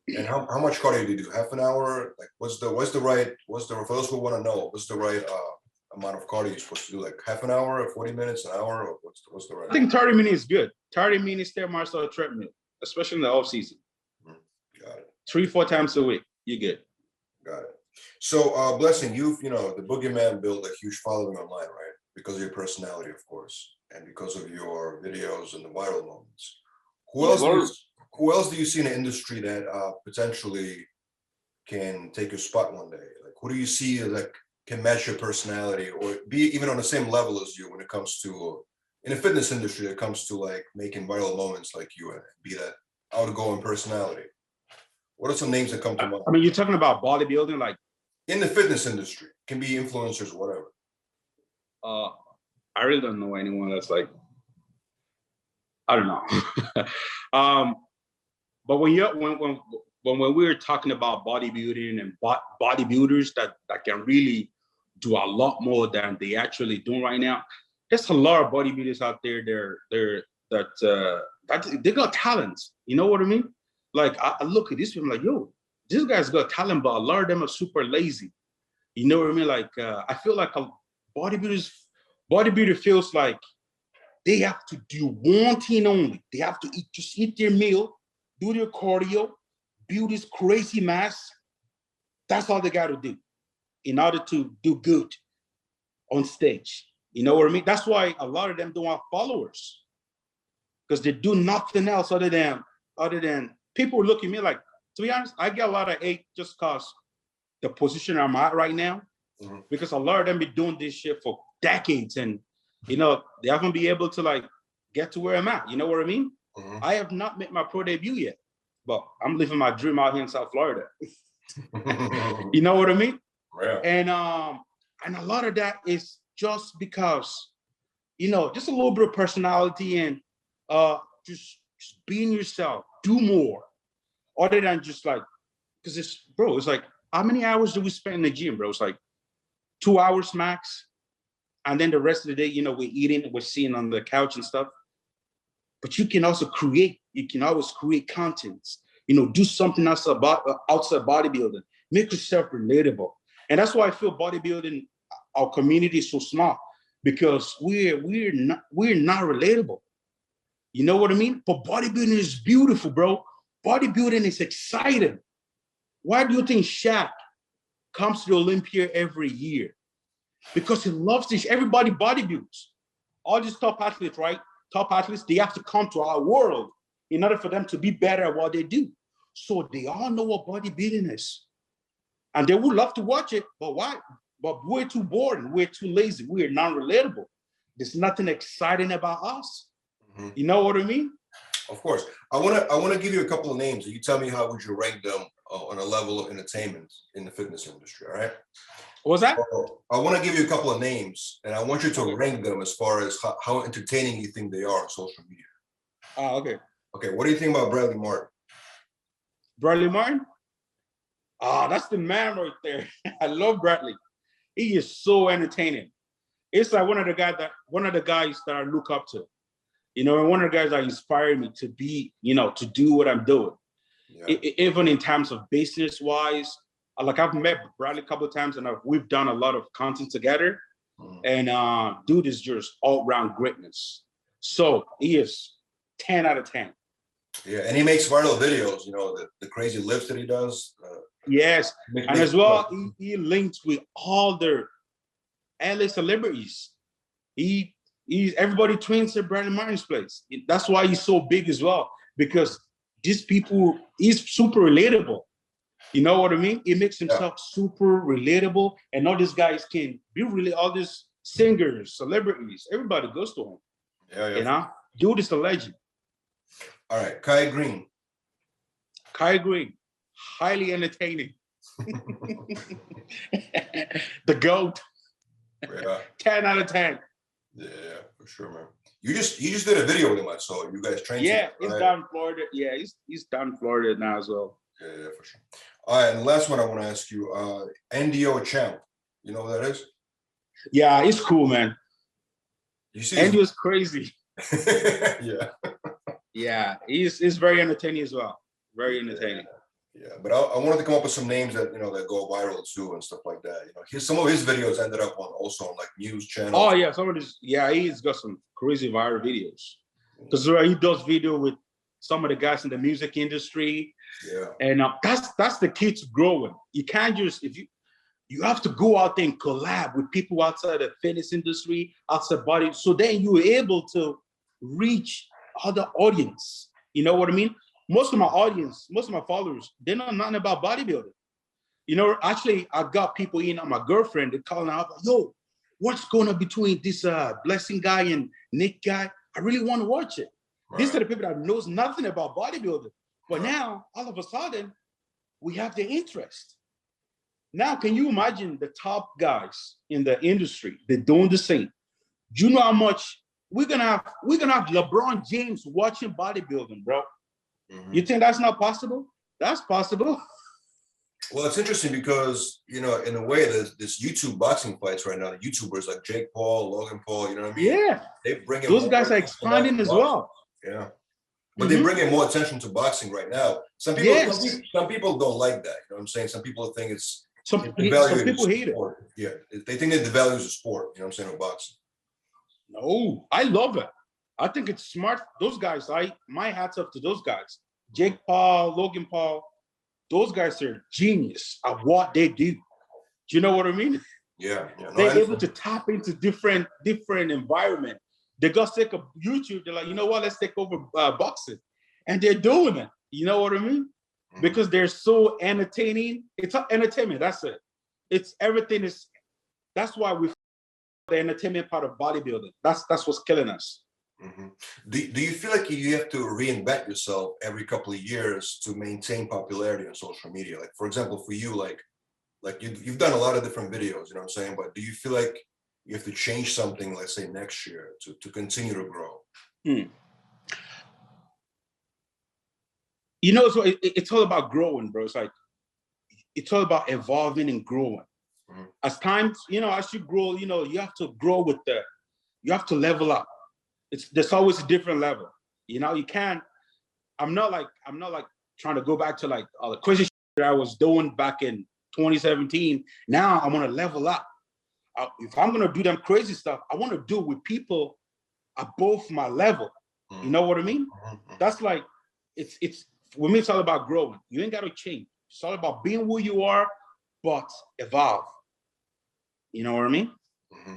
And how much cardio do you do? Half an hour? Like for those who want to know, what's the right amount of cardio you're supposed to do? Like half an hour, or 40 minutes, an hour, or what's the right? I think 30 minutes is good. 30 minutes Stairmaster or treadmill, especially in the off season. Got it. 3-4 times a week, you're good. Got it. So Blessing, the Boogeyman built a huge following online, right? Because of your personality, of course, and because of your videos and the viral moments. Who else do you see in the industry that potentially can take your spot one day? Like, who do you see that can match your personality or be even on the same level as you when it comes to in the fitness industry? It comes to like making viral moments like you and be that outgoing personality. What are some names that come to mind? I mean, you're talking about bodybuilding, like in the fitness industry, can be influencers, whatever. I really don't know anyone that's like, I don't know. But when we were talking about bodybuilding and bodybuilders that can really do a lot more than they actually do right now, there's a lot of bodybuilders out there. They got talents. You know what I mean? Like I look at this, I'm like, yo, this guy's got talent, but a lot of them are super lazy. You know what I mean? Like I feel like a bodybuilder feels like they have to do one thing only. They have to eat their meal, do their cardio, build this crazy mass. That's all they got to do in order to do good on stage. You know what I mean? That's why a lot of them don't have followers, because they do nothing else other than people look at me like, to be honest, I get a lot of hate just because the position I'm at right now, because a lot of them be doing this shit for decades and, they haven't been able to like get to where I'm at. You know what I mean? I have not made my pro debut yet, but I'm living my dream out here in South Florida. You know what I mean? Yeah. And a lot of that is just because, just a little bit of personality and just being yourself, do more, other than just like, because it's like, how many hours do we spend in the gym, bro? It's like 2 hours max. And then the rest of the day, we're eating, we're sitting on the couch and stuff. But you can also always create contents, do something else outside bodybuilding, make yourself relatable. And that's why I feel bodybuilding, our community is so small, because we're not relatable. You know what I mean? But bodybuilding is beautiful, bro. Bodybuilding is exciting. Why do you think Shaq comes to the Olympia every year? Because he loves this. Everybody bodybuilds. All these top athletes, right? Top athletes, they have to come to our world in order for them to be better at what they do. So they all know what bodybuilding is. And they would love to watch it, but why? But we're too boring. We're too lazy. We're non-relatable. There's nothing exciting about us. You know what I mean? Of course. I want to give you a couple of names. You tell me how would you rank them on a level of entertainment in the fitness industry, all right? What was that? I want to give you a couple of names, and I want you to rank them as far as how entertaining you think they are on social media. Okay. Okay, what do you think about Bradley Martin? Bradley Martin? That's the man right there. I love Bradley. He is so entertaining. It's like one of the guys that I look up to. And one of the guys that inspired me to be, to do what I'm doing. Yeah. Even in terms of business-wise, like I've met Bradley a couple of times and we've done a lot of content together. And dude is just all-round greatness. So he is 10 out of 10. Yeah, and he makes viral videos, the crazy lifts that he does. Yes, and as well, he links with all the LA celebrities. Everybody trains at Bradley Martin's place. That's why he's so big as well, because these people, he's super relatable. You know what I mean? He makes himself super relatable, and all these guys can be really, all these singers, celebrities, everybody goes to him. Yeah. Dude is a legend. All right, Kai Green. Kai Green, highly entertaining. The GOAT. Yeah. 10 out of 10. Yeah, for sure, man. You just did a video with him, I saw. You guys trained Yeah, together, he's right? down in Florida. Yeah, he's down in Florida now as well. Yeah, for sure. All right, and the last one I want to ask you, NDO Champ. You know what that is? Yeah, it's cool, man. You see Andy was crazy. Yeah. Yeah, he's very entertaining as well. Very entertaining. Yeah, but I wanted to come up with some names that that go viral too and stuff like that. Some of his videos ended up on like news channels. Oh yeah, some of this. Yeah, he's got some crazy viral videos because he does video with some of the guys in the music industry. Yeah, and that's the key to growing. You can't just you have to go out there and collab with people outside the fitness industry, outside body, so then you're able to reach other audience. You know what I mean? Most of my audience, most of my followers, they know nothing about bodybuilding. Actually, I got people my girlfriend, they're calling out, yo, what's going on between this Blessing guy and Nick guy? I really want to watch it. Right. These are the people that knows nothing about bodybuilding. But now, all of a sudden, we have the interest. Now, can you imagine the top guys in the industry? They're doing the same. Do you know how much we're gonna have LeBron James watching bodybuilding, bro? Mm-hmm. You think that's not possible? That's possible. Well, it's interesting because, in a way, there's this YouTube boxing fights right now. The YouTubers like Jake Paul, Logan Paul, you know what I mean? Yeah. They bring in those guys are expanding as well. Yeah. But they bring in more attention to boxing right now. Some people don't like that. You know what I'm saying? Some people think some people hate it. Yeah. They think it devalues the sport, you know what I'm saying, of boxing. No, I love it. I think it's smart. Those guys, my hats off to those guys. Jake Paul, Logan Paul, those guys are genius at what they do. Do you know what I mean? Yeah. They're able to tap into different environment. They got sick of YouTube. They're like, you know what? Let's take over boxing. And they're doing it. You know what I mean? Mm-hmm. Because they're so entertaining. It's entertainment. That's it. It's everything is. That's why we the entertainment part of bodybuilding. That's what's killing us. Mm-hmm. Do you feel like you have to reinvent yourself every couple of years to maintain popularity on social media? Like, for example, for you, like you've done a lot of different videos, you know what I'm saying? But do you feel like you have to change something, let's say next year, to continue to grow? So it's all about growing, bro. It's like, it's all about evolving and growing. Mm-hmm. As times, as you grow, you have to grow you have to level up. There's always a different level. You can't, I'm not like trying to go back to like all the crazy shit that I was doing back in 2017. Now I want to level up. If I'm going to do them crazy stuff, I want to do it with people above my level. Mm-hmm. You know what I mean? Mm-hmm. That's like, it's with me, it's all about growing. You ain't got to change. It's all about being who you are, but evolve. You know what I mean? Mm-hmm.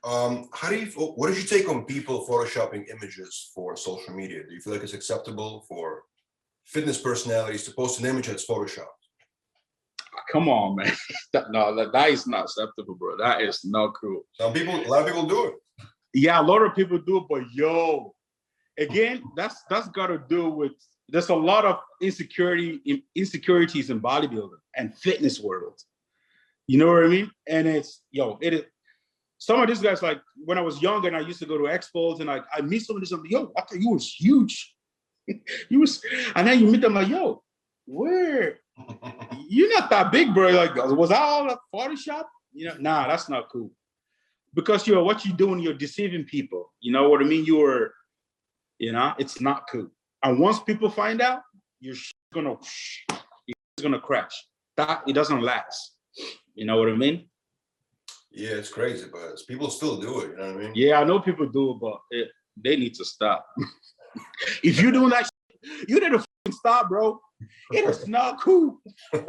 What did you take on people photoshopping images for social media? Do you feel like it's acceptable for fitness personalities to post an image that's photoshopped? Come on, man. That is not acceptable, bro. That is not cool. A lot of people do it. Yeah, a lot of people do it, but again, that's got to do with, there's a lot of insecurities in bodybuilding and fitness world. You know what I mean? And it is. Some of these guys, like when I was younger and I used to go to expos and I meet some of these, I thought you was huge. And then you meet them like, yo, where? You're not that big, bro. Like, was that all a Photoshop? Nah, that's not cool. Because what you're doing, you're deceiving people. You know what I mean? It's not cool. And once people find out, you're gonna crash. That it doesn't last. You know what I mean? Yeah, it's crazy, but people still do it. You know what I mean? Yeah, I know people do it, but they need to stop. If you're doing that, you need to stop, bro. It is not cool. All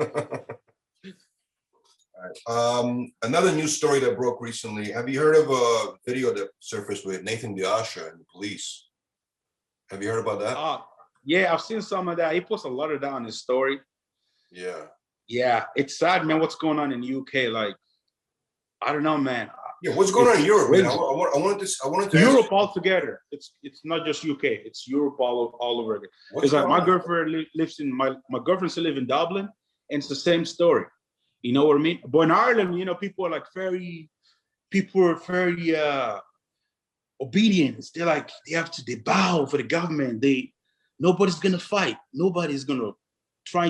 right. Another news story that broke recently. Have you heard of a video that surfaced with Nathan Biasha and the police? Have you heard about that? Yeah, I've seen some of that. He posts a lot of that on his story. Yeah. Yeah, it's sad, man, what's going on in the UK. Like, I don't know, man. Yeah, what's going on in Europe, man? crazy. I wanted to Europe ask, altogether. It's not just UK. It's Europe all over again. what's It's like going my on? girlfriend lives in my girlfriend still live in Dublin, and it's the same story. You know what I mean? But in Ireland, you know, people are very obedient. They're like they bow for the government. Nobody's gonna fight. Nobody's gonna try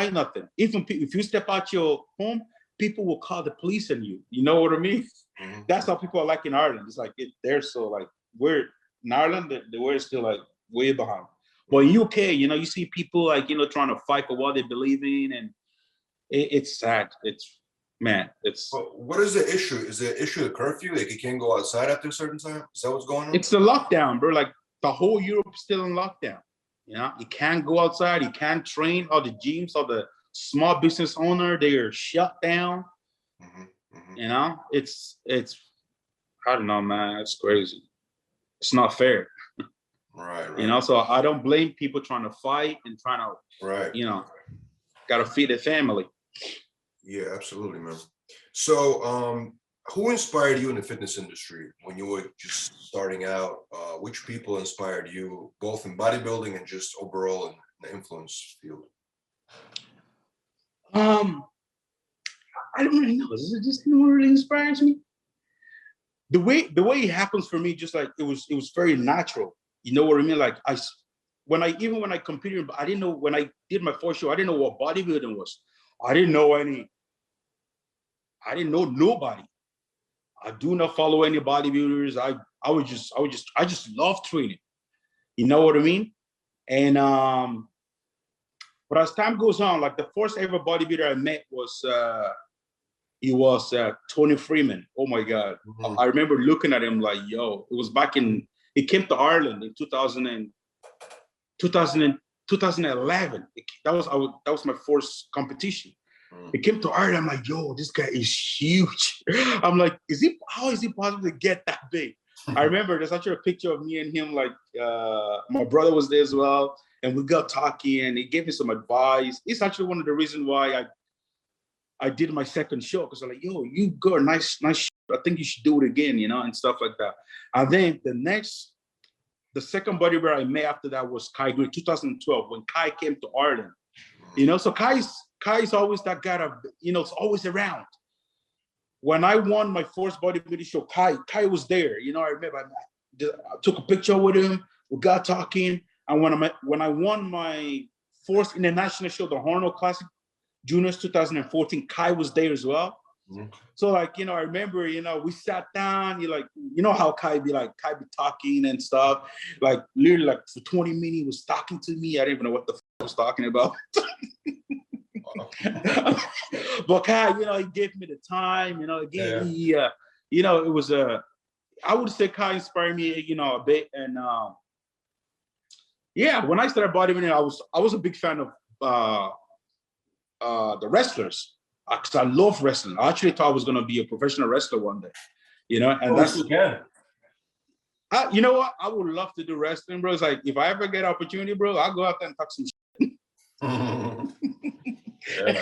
nothing. Even if you step out your home, people will call the police on you. You know what I mean? Mhm. That's how people are like in Ireland. It's like they're so like we're in Ireland, we're still like way behind. But in UK, you know, you see people like, you know, trying to fight for what they believe in, and it's sad. It's But what is the issue? Is the issue the curfew? Like you can't go outside after a certain time? Is that what's going on? it's the lockdown, bro. Like the whole Europe is still in lockdown. You know, you can't go outside, you can't train. All the gyms, all the small business owner, they are shut down. Mhm, mhm. You know, it's I don't know, man. It's crazy. It's not fair. Right. You know, so I don't blame people trying to fight and trying to, Right. you know, gotta feed their family. Yeah, absolutely, man. So, who inspired you in the fitness industry when you were just starting out? Which people inspired you, both in bodybuilding and just overall in the influence field? I don't really know. Is it just anyone really inspires me? The way it happens for me, just like it was very natural. You know what I mean? Like when I competed, I didn't know, when I did my first show, I didn't know what bodybuilding was. I didn't know nobody. I do not follow any bodybuilders. I just love training. You know what I mean? And but as time goes on, like the first ever bodybuilder I met was Tony Freeman. Oh my God. Mhm. I remember looking at him like, yo, it was he came to Ireland in 2011. That was my first competition. Mhm. He came to Ireland. I'm like, yo, this guy is huge. I'm like, how is he possible to get that big? I remember there's actually a picture of me and him, like my brother was there as well. And we got talking and he gave me some advice. It's actually one of the reasons why I did my second show, because I'm like, yo, you got a nice show. I think you should do it again, you know, and stuff like that. And then the second bodybuilder I met after that was Kai Green, 2012, when Kai came to Ireland. You know, so Kai's always that guy that, you know, it's always around. When I won my first bodybuilding show, Kai was there. You know, I remember I took a picture with him. We got talking. And when I won my first international show, the Hornell Classic Juniors 2014, Kai was there as well. Mhm. So like, you know, I remember, you know, we sat down, you know how Kai be talking and stuff. Like literally like for 20 minutes, he was talking to me. I didn't even know what the I was talking about. But Kai, you know, he gave me the time, you know, again, Yeah. you know, it was I would say Kai inspired me, you know, a bit. And yeah, when I started bodybuilding, I was a big fan of the wrestlers, because I love wrestling. I actually thought I was gonna be a professional wrestler one day, you know, and that's you know what? I would love to do wrestling, bro. It's like if I ever get an opportunity, bro, I'll go out there and talk some shit. Yeah,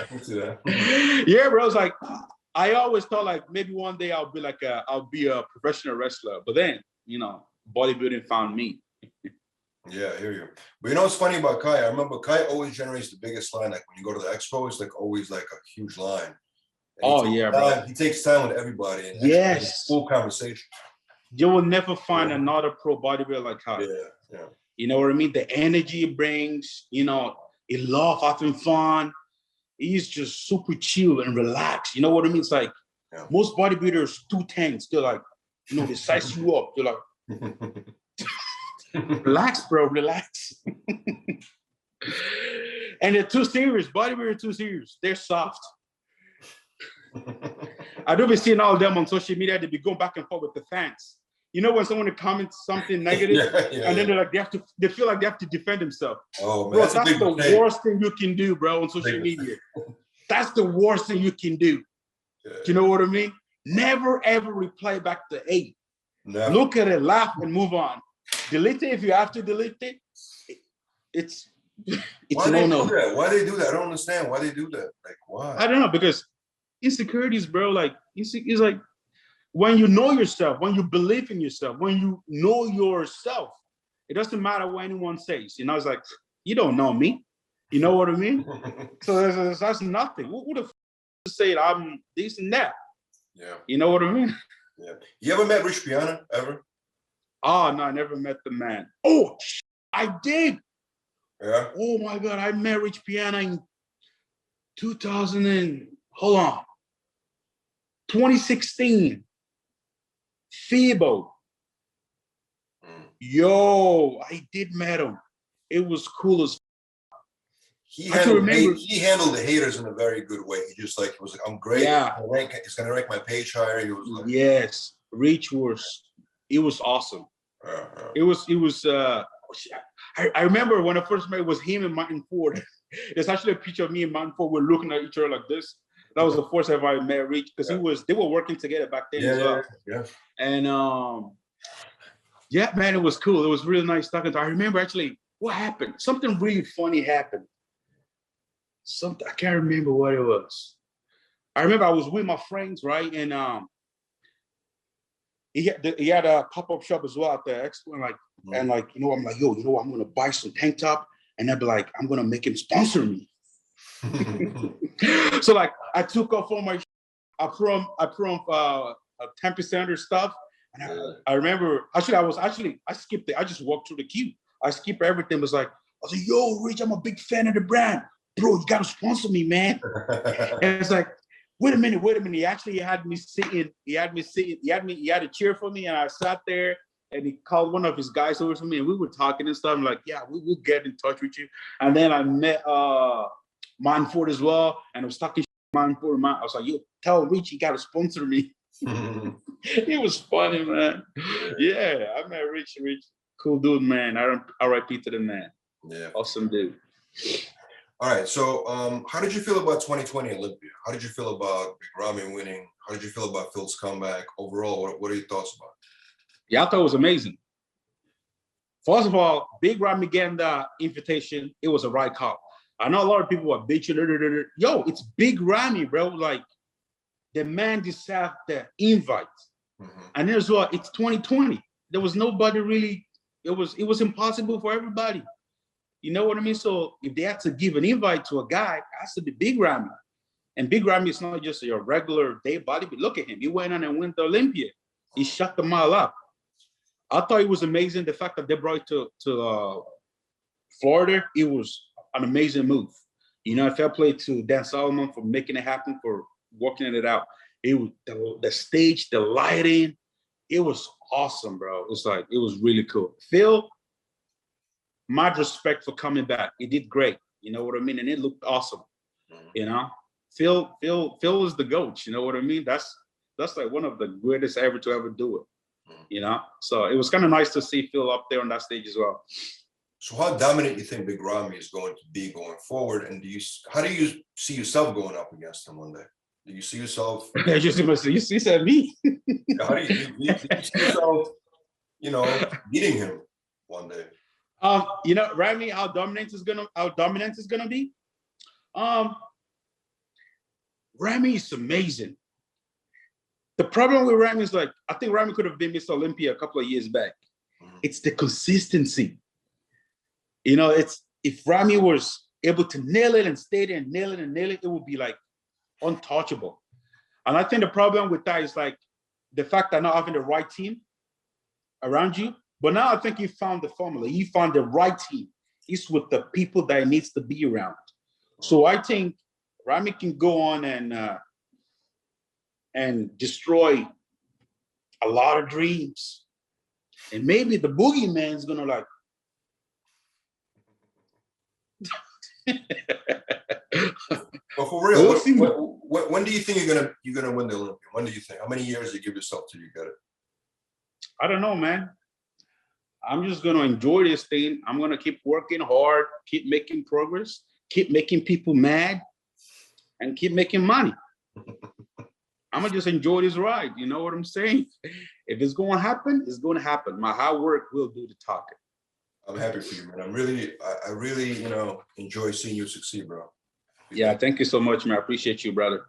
I can see that. Yeah, bro. It's like I always thought like maybe one day I'll be a professional wrestler, but then, you know, bodybuilding found me. Yeah, I hear you. But you know what's funny about Kai? I remember Kai always generates the biggest line. Like when you go to the expo, it's like always like a huge line. And Bro. He takes time with everybody. And Yes. full conversation. You will never find another pro bodybuilder like Kai. Yeah. You know what I mean? The energy it brings, you know, he love having fun. He's just super chill and relaxed. You know what I mean? It's like most bodybuilders too tense. They're like, you know, they size you up. They're like, relax, bro, relax. And they're too serious. Bodybuilders are too serious. They're soft. I do be seeing all of them on social media. They be going back and forth with the fans. You know when someone comments something negative, and then they're like they feel like they have to defend themselves. Oh man, bro, that's the worst thing you can do, bro, on social media. That's the worst thing you can do. Yeah. Do you know what I mean? Never ever reply back to hey. Never. Look at it, laugh, and move on. Delete it if you have to delete it. It's why they do that? Why they do that? I don't understand why they do that. Like why? I don't know, because insecurities, bro. Like it's like when you know yourself, when you believe in yourself, when you know yourself, it doesn't matter what anyone says. You know, it's like, you don't know me. You know what I mean? So that's nothing. Who the f say I'm this and that? Yeah. You know what I mean? Yeah. You ever met Rich Piana ever? Oh, no, I never met the man. Oh, I did. Yeah. Oh my God, I met Rich Piana in 2016. FIBO. Yo, I did met him. It was cool as He I can remember. He handled the haters in a very good way. He just like, he was like, I'm great. Yeah. It's gonna rank my page higher. He was like, Yes, Rich it was awesome. It was I remember when I first met, it was him and Martin Ford. There's actually a picture of me and Martin Ford. We're looking at each other like this. That was the first time I met Rich, because they were working together back then as well. Yeah. And yeah, man, it was cool. It was really nice talking to. I remember actually what happened. Something really funny happened. I can't remember what it was. I remember I was with my friends, right? And he had a pop-up shop as well at the expo, and like, you know, I'm like, yo, you know, I'm gonna buy some tank top, and I'd be like, I'm gonna make him sponsor me. So like, I took off all my, I put on 10% of stuff, and I remember I skipped it. I just walked through the queue. I skipped everything. It was like, I was like, yo, Rich, I'm a big fan of the brand, bro. You gotta sponsor me, man. And it's like, wait a minute. He actually had me sitting. He had a chair for me, and I sat there. And he called one of his guys over to me, and we were talking and stuff. I'm like, yeah, we'll get in touch with you. And then I met Manford as well, and I was talking to Manford. I was like, yo, tell Rich you gotta sponsor me. It was funny, man. Yeah, I met Rich. Cool dude, man. R.I.P. to the man. Yeah. Awesome dude. All right. So how did you feel about 2020 Olympia? How did you feel about Big Ramy winning? How did you feel about Phil's comeback? Overall, what are your thoughts about it? Yeah, I thought it was amazing. First of all, Big Ramy getting the invitation, it was a right call. I know a lot of people are bitching. Yo, it's Big Ramy, bro. Like, the man deserved the invite. And as well, it's 2020. There was nobody really, it was impossible for everybody. You know what I mean? So if they had to give an invite to a guy, it has to be Big Ramy. And Big Ramy is not just your regular day bodybuilder. Look at him. He went on and went to Olympia. He shut them all up. I thought it was amazing. The fact that they brought it to Florida, it was an amazing move. You know, fair play to Dan Solomon for making it happen, for working it out. It was the stage, the lighting, it was awesome, bro. It was really cool. Phil, mad respect for coming back. He did great. You know what I mean? And it looked awesome. You know, Phil is the GOAT. You know what I mean? That's like one of the greatest ever to ever do it. You know, so it was kind of nice to see Phil up there on that stage as well. So how dominant do you think Big Ramy is going to be going forward? And how do you see yourself going up against him one day? Do you see yourself? You said me. How do you see yourself, you know, beating him one day? You know, Ramy, how dominant is gonna be? Ramy is amazing. The problem with Ramy is, like, I think Ramy could have been Mr. Olympia a couple of years back. It's the consistency. You know, if Ramy was able to nail it and stay there and nail it, it would be like untouchable. And I think the problem with that is like the fact that not having the right team around you. But now I think he found the formula. He found the right team. He's with the people that he needs to be around. So I think Ramy can go on and destroy a lot of dreams. And maybe the boogeyman is gonna like. But for real, when do you think you're gonna win the Olympia? When do you think? How many years do you give yourself till you get it? I don't know, man. I'm just gonna enjoy this thing. I'm gonna keep working hard, keep making progress, keep making people mad, and keep making money. I'm gonna just enjoy this ride. You know what I'm saying? If it's gonna happen, it's gonna happen. My hard work will do the talking. I'm happy for you, man. I really, you know, enjoy seeing you succeed, bro. Yeah, thank you so much, man. I appreciate you, brother.